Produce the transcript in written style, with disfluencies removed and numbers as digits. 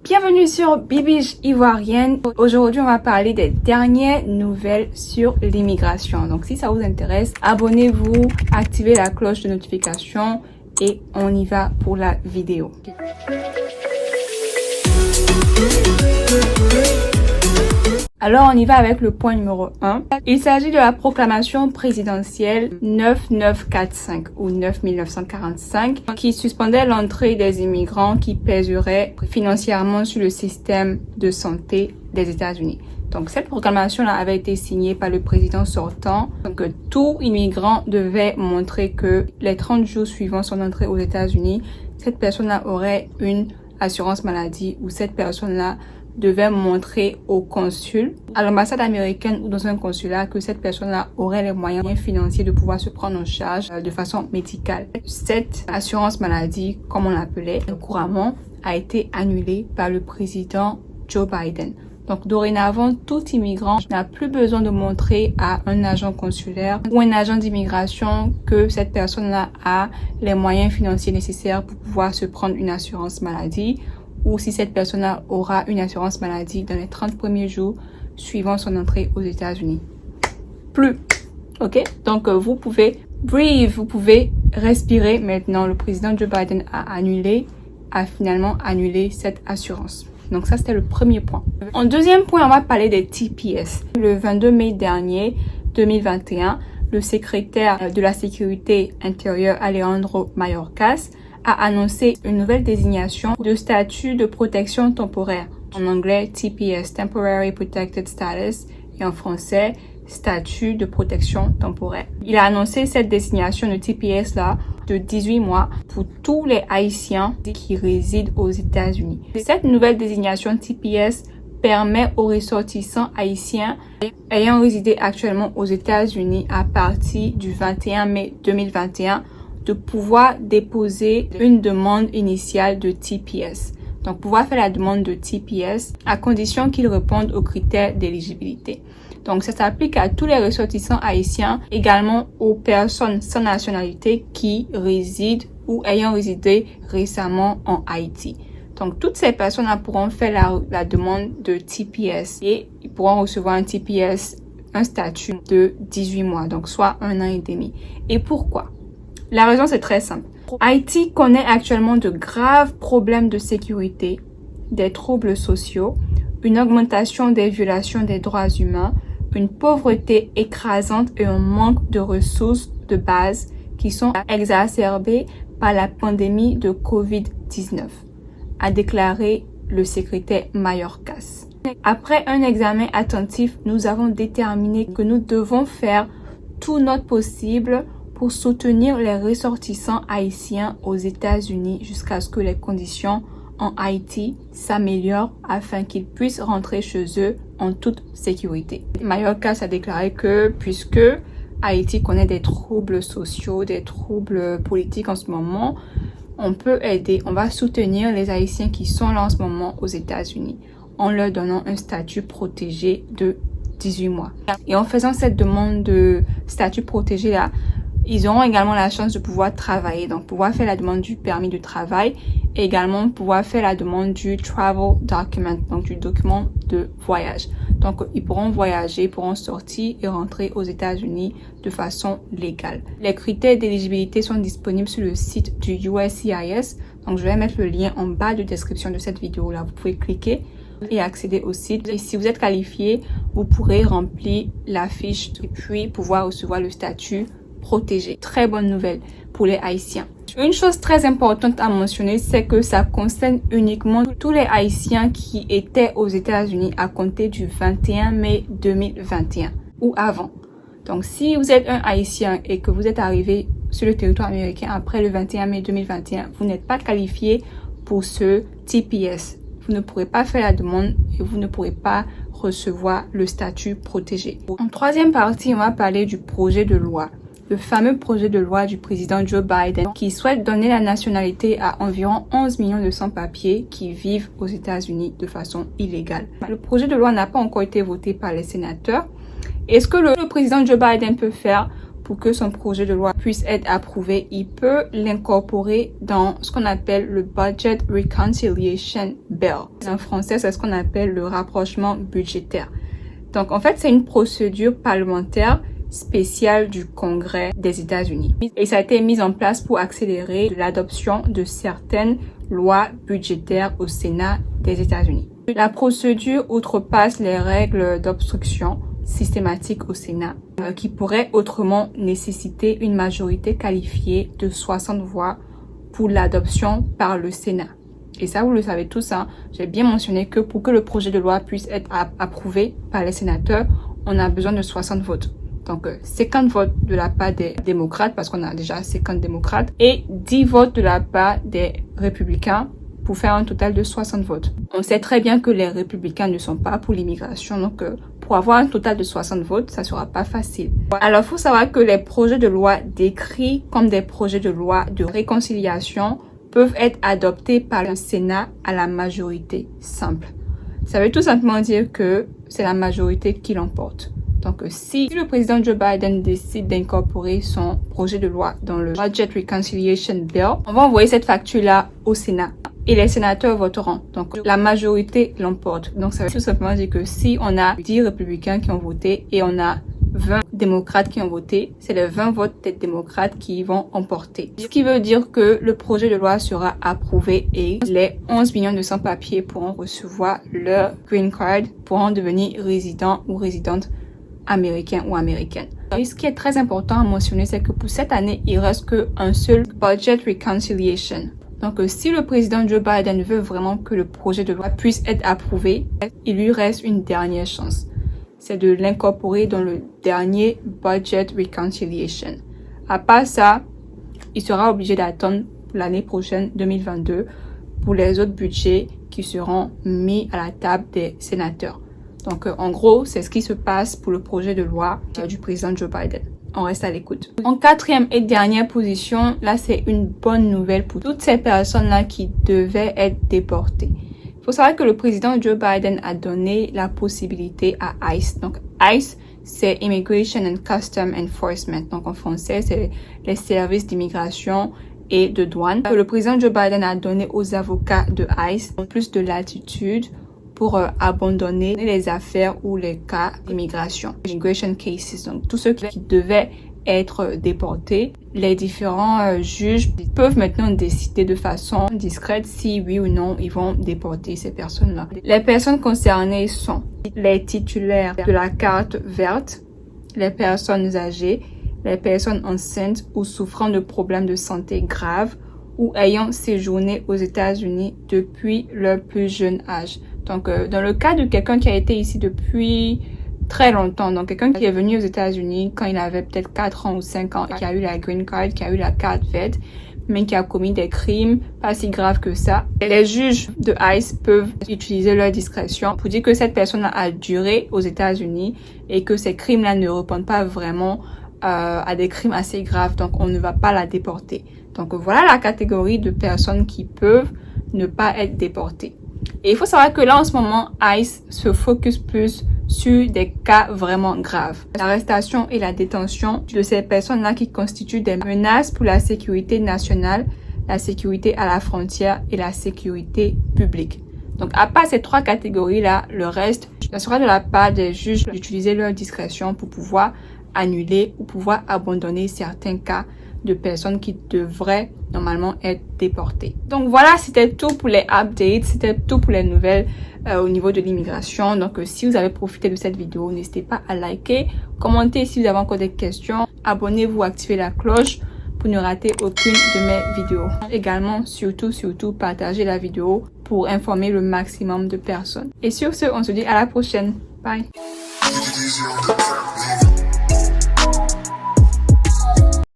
Bienvenue sur Bibiche Ivoirienne. Aujourd'hui, on va parler des dernières nouvelles sur l'immigration. Donc, si ça vous intéresse, abonnez-vous, activez la cloche de notification et on y va pour la vidéo. Alors, on y va avec le point numéro 1. Il s'agit de la proclamation présidentielle 9945 ou 9945 qui suspendait l'entrée des immigrants qui pèseraient financièrement sur le système de santé des États-Unis. Donc, cette proclamation-là avait été signée par le président sortant. Donc, tout immigrant devait montrer que les 30 jours suivant son entrée aux États-Unis, cette personne-là aurait une assurance maladie ou cette personne-là devait montrer au consul, à l'ambassade américaine ou dans un consulat que cette personne-là aurait les moyens financiers de pouvoir se prendre en charge de façon médicale. Cette assurance maladie, comme on l'appelait couramment, a été annulée par le président Joe Biden. Donc, dorénavant, tout immigrant n'a plus besoin de montrer à un agent consulaire ou un agent d'immigration que cette personne-là a les moyens financiers nécessaires pour pouvoir se prendre une assurance maladie ou si cette personne-là aura une assurance maladie dans les 30 premiers jours suivant son entrée aux États-Unis. Plus. OK? Donc, vous pouvez breathe, vous pouvez respirer maintenant. Le président Joe Biden a finalement annulé cette assurance. Donc, ça, c'était le premier point. En deuxième point, on va parler des TPS. Le 22 mai dernier, 2021, le secrétaire de la sécurité intérieure, Alejandro Mayorkas, a annoncé une nouvelle désignation de statut de protection temporaire. En anglais, TPS, Temporary Protected Status, et en français, statut de protection temporaire. Il a annoncé cette désignation de TPS là de 18 mois pour tous les Haïtiens qui résident aux États-Unis. Cette nouvelle désignation TPS permet aux ressortissants haïtiens ayant résidé actuellement aux États-Unis à partir du 21 mai 2021 de pouvoir déposer une demande initiale de TPS. Donc, pouvoir faire la demande de TPS à condition qu'ils répondent aux critères d'éligibilité. Donc, ça s'applique à tous les ressortissants haïtiens, également aux personnes sans nationalité qui résident ou ayant résidé récemment en Haïti. Donc, toutes ces personnes-là pourront faire la demande de TPS et ils pourront recevoir un TPS, un statut de 18 mois, donc soit 1 an et demi. Et pourquoi? La raison, c'est très simple. Haïti connaît actuellement de graves problèmes de sécurité, des troubles sociaux, une augmentation des violations des droits humains, une pauvreté écrasante et un manque de ressources de base qui sont exacerbés par la pandémie de COVID-19, a déclaré le secrétaire Mayorkas. Après un examen attentif, nous avons déterminé que nous devons faire tout notre possible pour soutenir les ressortissants haïtiens aux États-Unis jusqu'à ce que les conditions en Haïti s'améliorent afin qu'ils puissent rentrer chez eux en toute sécurité. Mayorkas a déclaré que puisque Haïti connaît des troubles sociaux, des troubles politiques en ce moment, on peut aider, on va soutenir les Haïtiens qui sont là en ce moment aux États-Unis en leur donnant un statut protégé de 18 mois. Et en faisant cette demande de statut protégé là, ils auront également la chance de pouvoir travailler, donc pouvoir faire la demande du permis de travail et également pouvoir faire la demande du travel document, donc du document de voyage. Donc, ils pourront voyager, ils pourront sortir et rentrer aux États-Unis de façon légale. Les critères d'éligibilité sont disponibles sur le site du USCIS. Donc, je vais mettre le lien en bas de description de cette vidéo-là. Vous pouvez cliquer et accéder au site. Et si vous êtes qualifié, vous pourrez remplir la fiche et puis pouvoir recevoir le statut protégé. Très bonne nouvelle pour les Haïtiens. Une chose très importante à mentionner, c'est que ça concerne uniquement tous les Haïtiens qui étaient aux États-Unis à compter du 21 mai 2021 ou avant. Donc, si vous êtes un Haïtien et que vous êtes arrivé sur le territoire américain après le 21 mai 2021, vous n'êtes pas qualifié pour ce TPS. Vous ne pourrez pas faire la demande et vous ne pourrez pas recevoir le statut protégé. En troisième partie, on va parler du projet de loi. Le fameux projet de loi du président Joe Biden qui souhaite donner la nationalité à environ 11 millions de sans-papiers qui vivent aux États-Unis de façon illégale. Le projet de loi n'a pas encore été voté par les sénateurs. Et ce que le président Joe Biden peut faire pour que son projet de loi puisse être approuvé, il peut l'incorporer dans ce qu'on appelle le Budget Reconciliation Bill. En français, c'est ce qu'on appelle le rapprochement budgétaire. Donc, en fait, c'est une procédure parlementaire spéciale du Congrès des États-Unis. Et ça a été mis en place pour accélérer l'adoption de certaines lois budgétaires au Sénat des États-Unis. La procédure outrepasse les règles d'obstruction systématique au Sénat, qui pourrait autrement nécessiter une majorité qualifiée de 60 voix pour l'adoption par le Sénat. Et ça, vous le savez tous, hein, j'ai bien mentionné que pour que le projet de loi puisse être approuvé par les sénateurs, on a besoin de 60 votes. Donc, 50 votes de la part des démocrates, parce qu'on a déjà 50 démocrates, et 10 votes de la part des républicains, pour faire un total de 60 votes. On sait très bien que les républicains ne sont pas pour l'immigration, donc pour avoir un total de 60 votes, ça sera pas facile. Alors, il faut savoir que les projets de loi décrits comme des projets de loi de réconciliation peuvent être adoptés par le Sénat à la majorité simple. Ça veut tout simplement dire que c'est la majorité qui l'emporte. Donc, si le président Joe Biden décide d'incorporer son projet de loi dans le Budget Reconciliation Bill, on va envoyer cette facture-là au Sénat. Et les sénateurs voteront. Donc, la majorité l'emporte. Donc, ça veut tout simplement dire que si on a 10 républicains qui ont voté et on a 20 démocrates qui ont voté, c'est les 20 votes des démocrates qui vont emporter. Ce qui veut dire que le projet de loi sera approuvé et les 11 millions de sans-papiers pourront recevoir leur green card, pourront devenir résidents ou résidentes américains ou américaines. Et ce qui est très important à mentionner, c'est que pour cette année, il reste qu'un seul Budget Reconciliation. Donc, si le président Joe Biden veut vraiment que le projet de loi puisse être approuvé, il lui reste une dernière chance. C'est de l'incorporer dans le dernier Budget Reconciliation. À part ça, il sera obligé d'attendre l'année prochaine, 2022, pour les autres budgets qui seront mis à la table des sénateurs. Donc, en gros, c'est ce qui se passe pour le projet de loi du président Joe Biden. On reste à l'écoute. En quatrième et dernière position, là, c'est une bonne nouvelle pour toutes ces personnes-là qui devaient être déportées. Il faut savoir que le président Joe Biden a donné la possibilité à ICE. Donc, ICE, c'est Immigration and Customs Enforcement. Donc, en français, c'est les services d'immigration et de douane. Le président Joe Biden a donné aux avocats de ICE plus de latitude pour abandonner les affaires ou les cas d'immigration, immigration cases, donc tous ceux qui devaient être déportés. Les différents juges peuvent maintenant décider de façon discrète si oui ou non ils vont déporter ces personnes-là. Les personnes concernées sont les titulaires de la carte verte, les personnes âgées, les personnes enceintes ou souffrant de problèmes de santé graves ou ayant séjourné aux États-Unis depuis leur plus jeune âge. Donc, dans le cas de quelqu'un qui a été ici depuis très longtemps, donc quelqu'un qui est venu aux États-Unis quand il avait peut-être 4 ans ou 5 ans, qui a eu la green card, qui a eu la carte verte, mais qui a commis des crimes pas si graves que ça, les juges de ICE peuvent utiliser leur discrétion pour dire que cette personne a duré aux États-Unis et que ces crimes-là ne répondent pas vraiment à des crimes assez graves, donc on ne va pas la déporter. Donc voilà la catégorie de personnes qui peuvent ne pas être déportées. Et il faut savoir que là, en ce moment, ICE se focus plus sur des cas vraiment graves. L'arrestation et la détention de ces personnes-là qui constituent des menaces pour la sécurité nationale, la sécurité à la frontière et la sécurité publique. Donc, à part ces 3 catégories-là, le reste, ça sera de la part des juges d'utiliser leur discrétion pour pouvoir annuler ou pouvoir abandonner certains cas de personnes qui devraient normalement être déportées. Donc voilà, c'était tout pour les updates, c'était tout pour les nouvelles au niveau de l'immigration. Donc si vous avez profité de cette vidéo, n'hésitez pas à liker, commenter si vous avez encore des questions, abonnez-vous, activez la cloche pour ne rater aucune de mes vidéos. Également, surtout, partagez la vidéo pour informer le maximum de personnes. Et sur ce, on se dit à la prochaine. Bye!